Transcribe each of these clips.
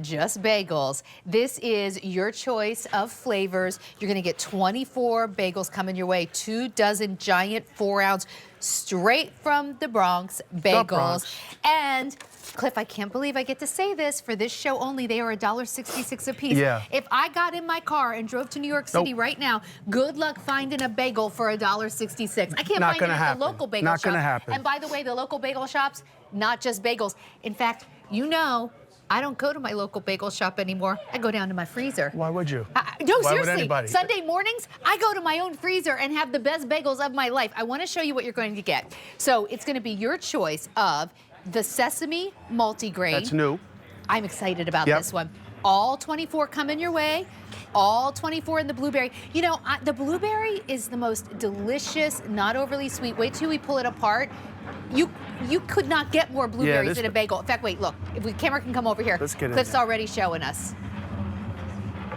Just Bagels. This is your choice of flavors. You're going to get 24 bagels coming your way, 2 dozen giant 4-ounce straight from the Bronx bagels. And Cliff, I can't believe I get to say this. For this show only, they are $1.66 a piece. Yeah. If I got in my car and drove to New York City right now, good luck finding a bagel for $1.66. I can't find it at the local bagel shop. Not gonna happen. And by the way, the local bagel shops, not just bagels. In fact, you know, I don't go to my local bagel shop anymore. I go down to my freezer. Why would you? No, Why would seriously. anybody? Sunday mornings, I go to my own freezer and have the best bagels of my life. I want to show you what you're going to get. So it's going to be your choice of the sesame multigrain. That's new. I'm excited about this one. All 24 coming your way. All 24 in the blueberry. You know, the blueberry is the most delicious, not overly sweet. Wait till we pull it apart. You could not get more blueberries in a bagel. In fact, wait, look. If the camera can come over here. Let's get in Cliff's there. already showing us.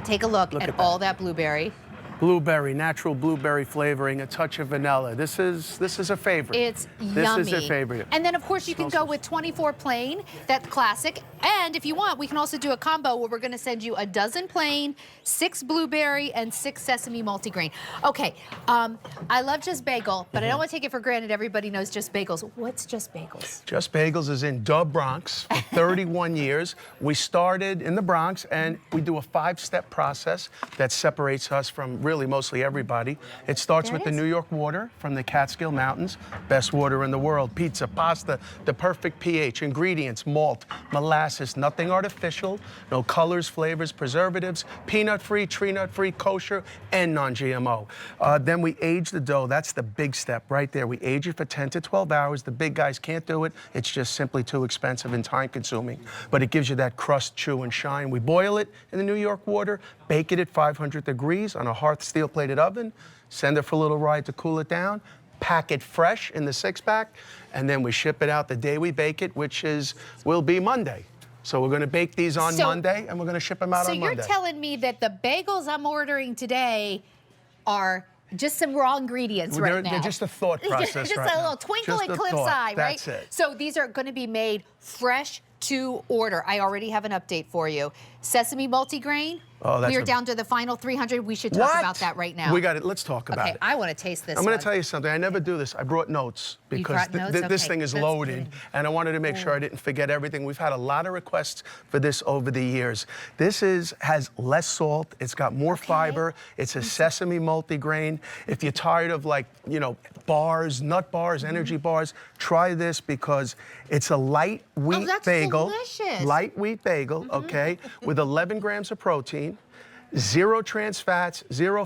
Take a look at all that blueberry. Blueberry, natural blueberry flavoring, a touch of vanilla. This is a favorite. It's This yummy. is a favorite. And then, of course, you can go with 24 plain. That's classic. And if you want, we can also do a combo where we're going to send you a dozen plain, 6 blueberry, and 6 sesame multigrain. Okay, I love Just Bagel, but I don't want to take it for granted everybody knows Just Bagels. What's Just Bagels? Just Bagels is in the Bronx for 31 years. We started in the Bronx, and we do a 5-step process that separates us from really mostly everybody. It starts with the New York water from the Catskill Mountains, best water in the world. Pizza, pasta, the perfect pH, ingredients, malt, molasses, nothing artificial, no colors, flavors, preservatives, peanut-free, tree-nut-free, kosher, and non-GMO. Then we age the dough. That's the big step right there. We age it for 10 to 12 hours. The big guys can't do it. It's just simply too expensive and time-consuming. But it gives you that crust, chew, and shine. We boil it in the New York water, bake it at 500 degrees on a hearth steel-plated oven, send it for a little ride to cool it down, pack it fresh in the 6-pack, and then we ship it out the day we bake it, which will be Monday. So we're going to bake these on Monday, and we're going to ship them out on Monday. So you're telling me that the bagels I'm ordering today are just some raw ingredients right now. They're just a thought process just right a now. little twinkle Just in a Cliff's thought. eye, right? That's it. So these are going to be made fresh to order. I already have an update for you. Sesame multigrain. Oh, that's we are down to the final 300. We should talk about that right now. We got it. Let's talk about it. Okay, I want to taste this. I'm going to tell you something. I never do this. I brought notes because this thing is loaded, and I wanted to make sure I didn't forget everything. We've had a lot of requests for this over the years. This has less salt. It's got more fiber. It's a sesame multigrain. If you're tired of, like, you know, bars, nut bars, energy bars, try this because it's a light wheat bagel. Delicious. Light wheat bagel, okay, with 11 grams of protein. 0 trans fats, 0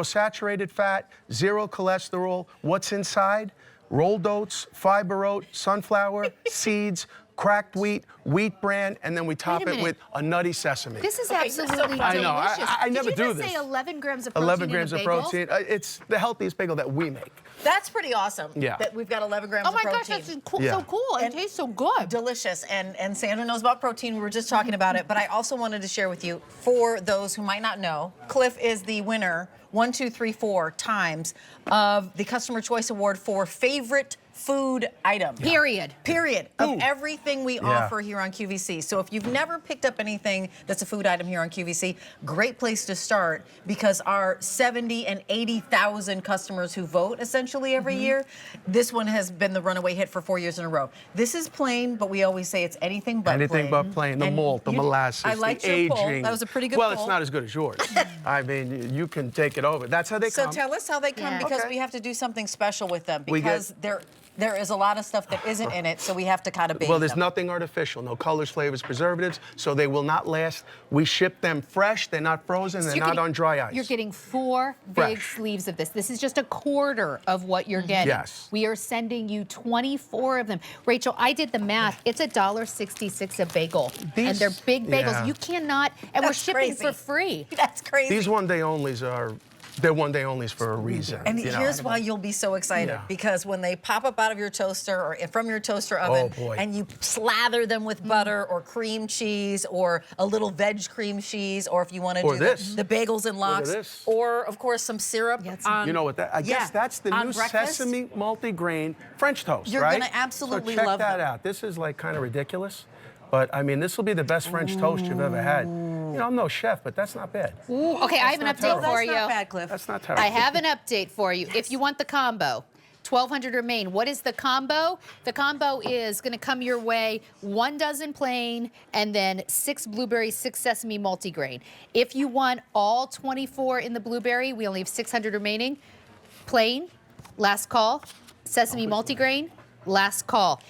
saturated fat, 0 cholesterol. What's inside? Rolled oats, fiber oat, sunflower, seeds, cracked wheat, wheat bran, and then we top it with a nutty sesame. This is absolutely delicious. I know. I never do this. Did you just say 11 grams of protein 11 grams in a of bagel? protein. It's the healthiest bagel that we make. That's pretty awesome. Yeah. That we've got 11 grams of protein. Oh my gosh, that's so cool. It tastes so good. Delicious. And Sandra knows about protein. We were just talking about it. But I also wanted to share with you, for those who might not know, Cliff is the winner 1, 2, 3, 4 times of the Customer Choice Award for favorite food item. Period. Period. Of everything we offer here on QVC. So if you've never picked up anything that's a food item here on QVC, great place to start, because our 70 and 80,000 customers who vote essentially every year, this one has been the runaway hit for 4 years in a row. This is plain, but we always say it's anything but plain. Anything but plain. The malt, the molasses, I liked the your aging. poll. That was a pretty good Well, poll. it's not as good as yours. I mean, you can take it over. That's how they come. So tell us how they come, because we have to do something special with them, We because there is a lot of stuff that isn't in it, so we have to kind of bake Well, there's them. nothing artificial, no colors, flavors, preservatives, so they will not last. We ship them fresh. They're not frozen. They're not on dry ice. You're getting 4 big sleeves of this. This is just a quarter of what you're getting. Yes. We are sending you 24 of them. Rachel, I did the math. It's $1.66 a bagel. And they're big bagels. You cannot, and we're shipping for free. That's crazy. These one-day onlys they're one-day onlys for a reason. And here's why you'll be so excited, because when they pop up out of your toaster or from your toaster oven, and you slather them with butter or cream cheese or a little veg cream cheese, or if you want to do the bagels and lox, or of course some syrup. You know what? I guess that's the new sesame multigrain French toast, You're right? gonna absolutely so check love that them. out. This is like kind of ridiculous. But I mean, this will be the best French toast you've ever had. You know, I'm no chef, but that's not bad. Ooh, okay, I have an update for you. That's not bad, Cliff. That's not terrible. I have an update for you. If you want the combo, 1,200 remain. What is the combo? The combo is going to come your way 1 dozen plain and then 6 blueberry, 6 sesame multigrain. If you want all 24 in the blueberry, we only have 600 remaining. Plain, last call. Sesame multigrain, last call.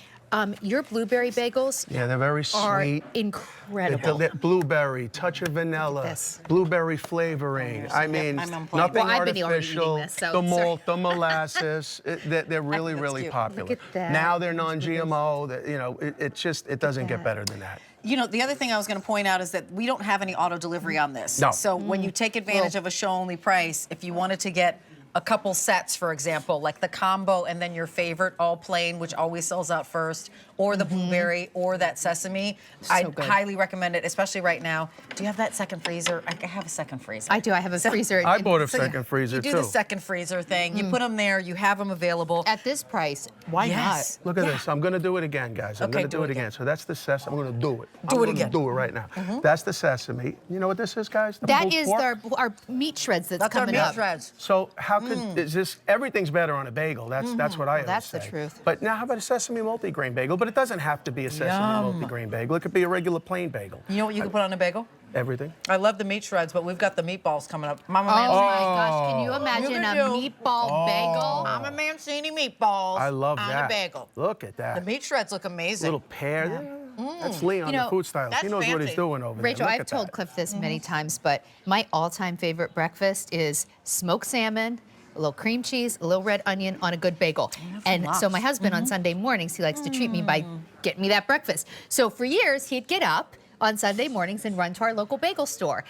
Your blueberry bagels Yeah, they're very are sweet. incredible. Blueberry, touch of vanilla, This. blueberry flavoring. I mean, I'm on nothing Well, I've been already artificial. eating this, so the malt, sorry. the molasses, they're really, really cute. popular. Look at that. Now they're non-GMO. You know, it doesn't get better than that. You know, the other thing I was going to point out is that we don't have any auto delivery on this. No. So when you take advantage of a show-only price, if you wanted to get a couple sets, for example, like the combo and then your favorite all plain, which always sells out first, or the blueberry or that sesame, I'd good. highly recommend it, especially right now. Do you have that second freezer? I have a second freezer. I do. I have a freezer. I bought a So second freezer You do too. the second freezer thing. You put them there. You have them available. At this price, why Yes. Look at this. I'm going to do it again, guys. I'm Okay, going to do it again. So that's the sesame. I'm going to do it. Do it I'm again. going to do it right now. That's the sesame. You know what this is, guys? The That pulled is pork? our meat shreds that's That's our coming meat up. shreds. So how could is this? Everything's better on a bagel. That's what I always that's the say. truth. But now how about a sesame multigrain bagel? But it doesn't have to be a sesame multigrain bagel. It could be a regular plain bagel. You know what you can put on a bagel? Everything. I love the meat shreds, but we've got the meatballs coming up. Mama Oh my Mancini. gosh, can you imagine can a do. meatball bagel? Mama Mancini meatballs. I love on that. a bagel. Look at that. The meat shreds look amazing. Little pear. That's Lee on You know, the food stylist. He that's knows what he's fancy. doing over Rachel, there. Look I've at told that. Cliff this many times, but my all-time favorite breakfast is smoked salmon, a little cream cheese, a little red onion on a good bagel. And so my husband on Sunday mornings, he likes to treat me by getting me that breakfast. So for years, he'd get up on Sunday mornings and run to our local bagel store.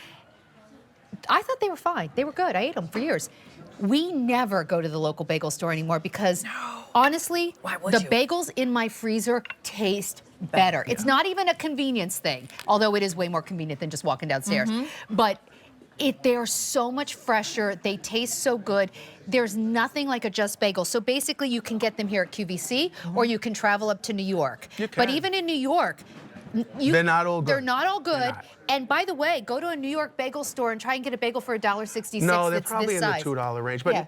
I thought they were fine. They were good. I ate them for years. We never go to the local bagel store anymore because, honestly, Why would the you? bagels in my freezer taste better. It's not even a convenience thing, although it is way more convenient than just walking downstairs. But they're so much fresher. They taste so good. There's nothing like a Just Bagel. So basically, you can get them here at QVC, or you can travel up to New York. You But can. even in New York, They're not all good. They're not all good. They're not. And by the way, go to a New York bagel store and try and get a bagel for $1.66. No, they're that's probably this in size. the $2 range. But Yeah.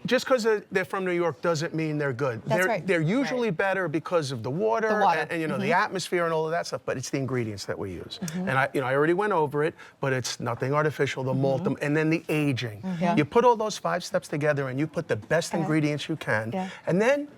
just because they're from New York doesn't mean they're good. That's right. They're usually better because of the water, The water. and you know the atmosphere and all of that stuff. But it's the ingredients that we use. And I already went over it. But it's nothing artificial. The malt, and then the aging. Yeah. You put all those 5 steps together, and you put the best ingredients you can, Yeah. and then.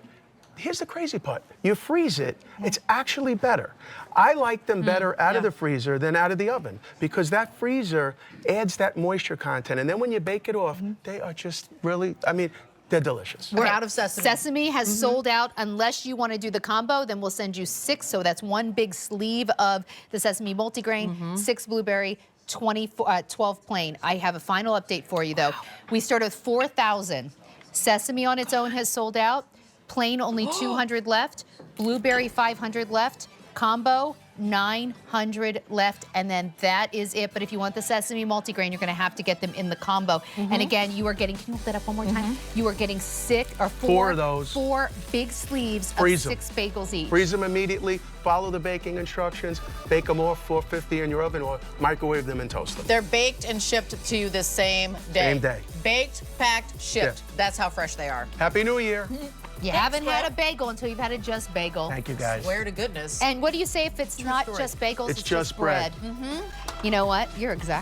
Here's the crazy part. You freeze it, it's actually better. I like them better out of the freezer than out of the oven because that freezer adds that moisture content. And then when you bake it off, they are just really, I mean, they're delicious. We're out of sesame. Sesame has sold out. Unless you want to do the combo, then we'll send you 6. So that's 1 big sleeve of the sesame multigrain, 6 blueberry, 12 plain. I have a final update for you, though. We started with 4,000. Sesame on its own has sold out. Plain only 200 left. Blueberry 500 left. Combo 900 left, and then that is it. But if you want the sesame multigrain, you're going to have to get them in the combo. And again, you are getting. Can you hold that up one more time? You are getting 4 of those. 4 big sleeves Freeze of 'em. 6 bagels each. Freeze them immediately, follow the baking instructions, bake them off 450 in your oven or microwave them and toast them. They're baked and shipped to you the same day. Same day. Baked, packed, shipped. Yeah. That's how fresh they are. Happy New Year. You haven't had a bagel until you've had a Just Bagel. Thank you, guys. Swear to goodness. And what do you say if it's not story. just bagels, It's just bread. You know what? You're exactly